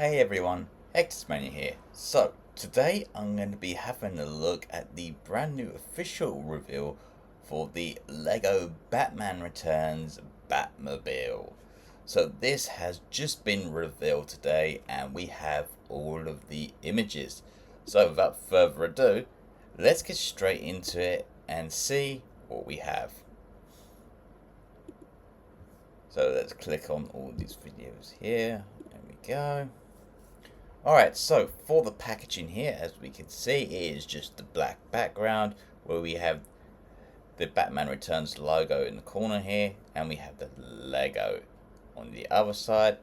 Hey everyone, Xmania here. So, today I'm going to be having a look at the brand new official reveal for the LEGO Batman Returns Batmobile. So this has just been revealed today and we have all of the images. So without further ado, let's get straight into it and see what we have. So let's click on all these videos here. There we go. Alright, so for the packaging here, as we can see, it is just the black background where we have the Batman Returns logo in the corner here, and we have the Lego on the other side.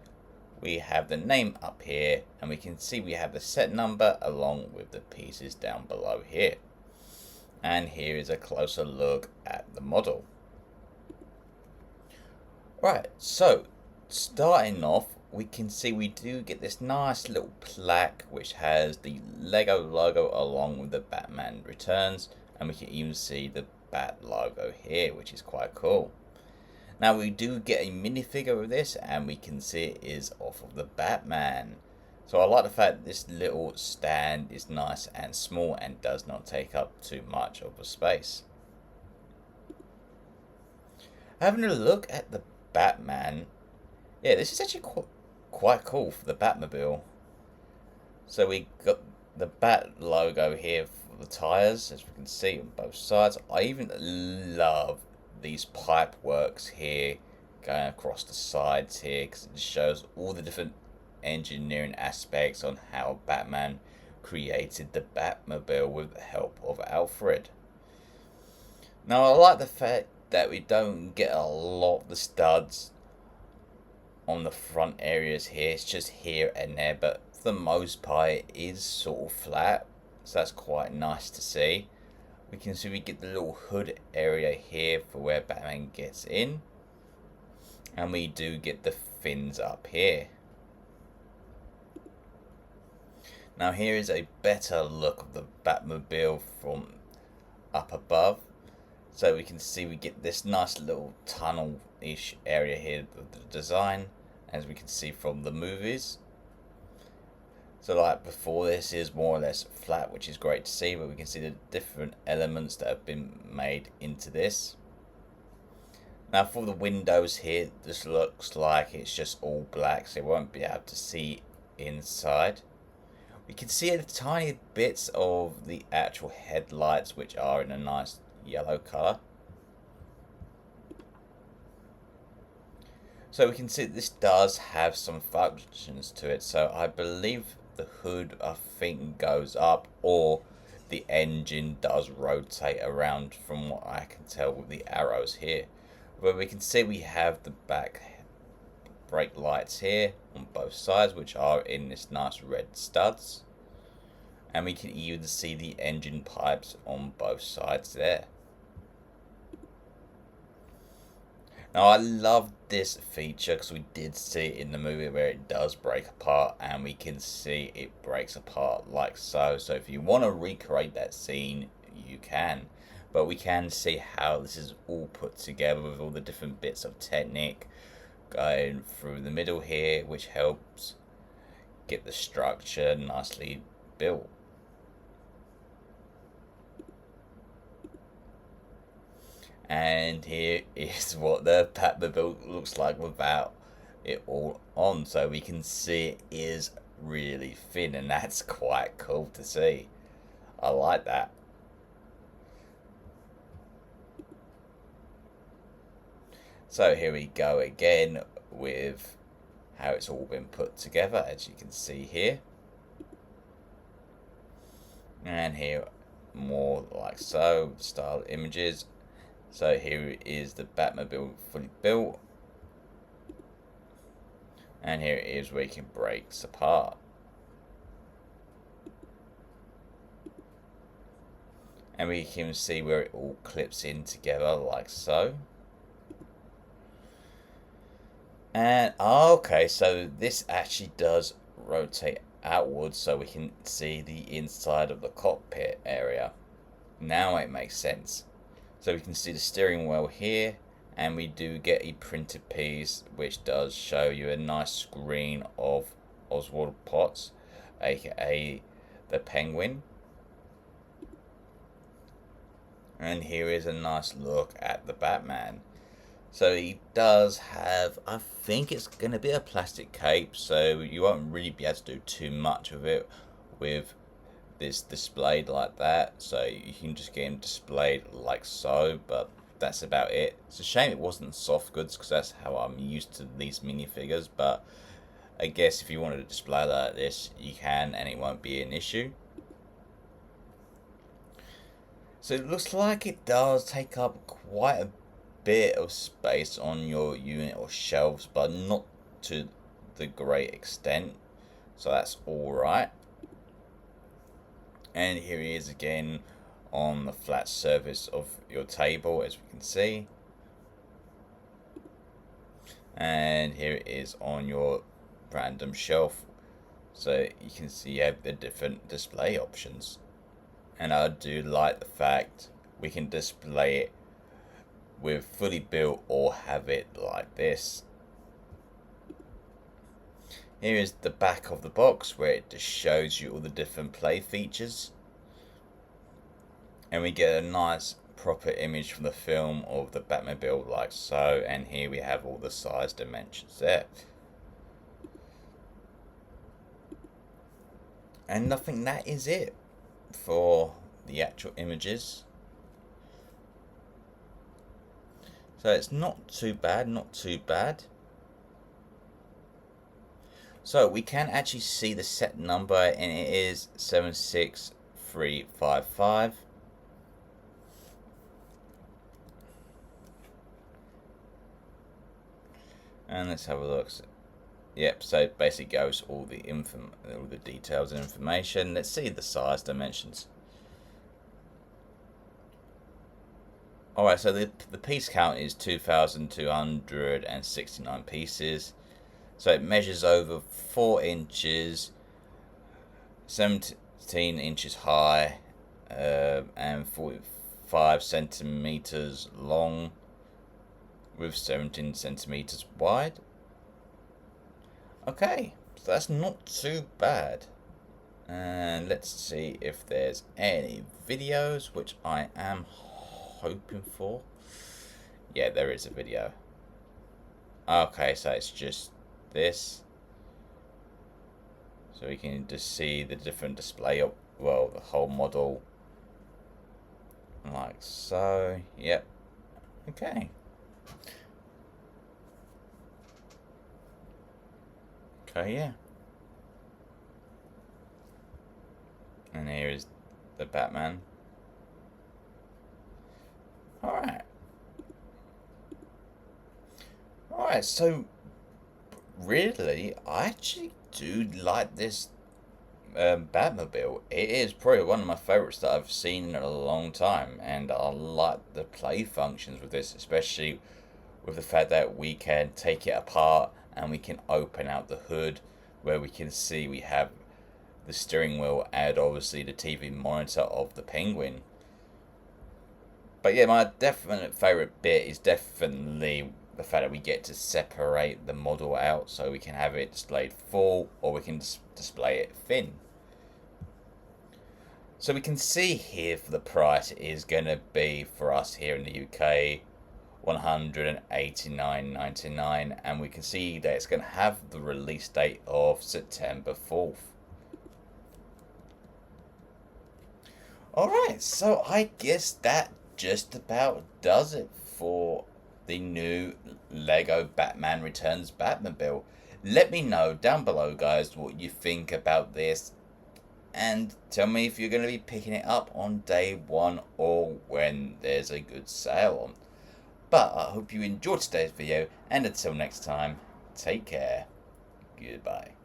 We have the name up here, and we can see we have the set number along with the pieces down below here. And here is a closer look at the model. Right, so starting off, we can see we do get this nice little plaque which has the Lego logo along with the Batman Returns, and we can even see the Bat logo here, which is quite cool. Now we do get a minifigure of this, and we can see it is off of the Batman. So I like the fact that this little stand is nice and small and does not take up too much of a space. Having a look at the Batman, yeah, this is actually quite cool for the Batmobile. So we got the Bat logo here for the tyres, as we can see on both sides. I even love these pipe works here going across the sides here, because it shows all the different engineering aspects on how Batman created the Batmobile with the help of Alfred. Now I like the fact that we don't get a lot of the studs on the front areas here. It's just here and there, but for the most part it is sort of flat, so that's quite nice to see. We can see we get the little hood area here for where Batman gets in, and we do get the fins up here. Now here is a better look of the Batmobile from up above. So we can see we get this nice little tunnel-ish area here of the design, as we can see from the movies. So like before, this is more or less flat, which is great to see, but we can see the different elements that have been made into this. Now for the windows here, this looks like it's just all black, so you won't be able to see inside. We can see the tiny bits of the actual headlights, which are in a nice yellow color. So we can see this does have some functions to it. So I believe the hood, I think, goes up, or the engine does rotate around, from what I can tell with the arrows here. Where we can see we have the back brake lights here on both sides, which are in this nice red studs. And we can even see the engine pipes on both sides there. Now I love this feature because we did see it in the movie where it does break apart, and we can see it breaks apart like so. So if you want to recreate that scene, you can. But we can see how this is all put together with all the different bits of Technic going through the middle here, which helps get the structure nicely built. And here is what the Batmobile looks like without it all on. So we can see it is really thin, and that's quite cool to see. I like that. So here we go again with how it's all been put together, as you can see here. And here more like so, style images. So here is the Batmobile fully built, and here it is where it can breaks apart. And we can see where it all clips in together like so. And okay, so this actually does rotate outwards, so we can see the inside of the cockpit area. Now it makes sense. So we can see the steering wheel here, and we do get a printed piece which does show you a nice screen of Oswald Potts, aka the Penguin. And here is a nice look at the Batman. So he does have, I think it's going to be a plastic cape, so you won't really be able to do too much of it with this displayed like that. So you can just get him displayed like so, but that's about it. It's a shame it wasn't soft goods because that's how I'm used to these minifigures, but I guess if you wanted to display like this, you can and it won't be an issue. So it looks like it does take up quite a bit of space on your unit or shelves, but not to the great extent. So that's alright. And here he is again on the flat surface of your table, as we can see. And here it is on your random shelf. So you can see you have the different display options. And I do like the fact we can display it with fully built or have it like this. Here is the back of the box where it just shows you all the different play features. And we get a nice proper image from the film of the Batmobile like so. And here we have all the size dimensions there. And I think that is it for the actual images. So it's not too bad, not too bad. So we can actually see the set number, and it is 76355. And let's have a look. Yep, so it basically goes all the details and information. Let's see the size dimensions. Alright, so the piece count is 2,269 pieces. So it measures over 4 inches, 17 inches high, and 45 centimeters long, with 17 centimeters wide. Okay, so that's not too bad. And let's see if there's any videos, which I am hoping for. Yeah, there is a video. Okay, so it's just this. So we can just see the different display of, well, the whole model. Like so. Yep. Okay. Okay, yeah. And here is the Batman. Alright. Alright, so really, I actually do like this Batmobile. It is probably one of my favorites that I've seen in a long time, and I like the play functions with this, especially with the fact that we can take it apart and we can open out the hood, where we can see we have the steering wheel and obviously the TV monitor of the Penguin. But yeah, my definite favourite bit is definitely the fact that we get to separate the model out, so we can have it displayed full or we can display it thin. So we can see here for the price it is going to be for us here in the UK $189.99, and we can see that it's going to have the release date of September 4th. Alright, so I guess that just about does it for the new Lego Batman Returns Batmobile. Let me know down below, guys, what you think about this, and tell me if you're going to be picking it up on day one or when there's a good sale on. But I hope you enjoyed today's video, and until next time, take care. Goodbye.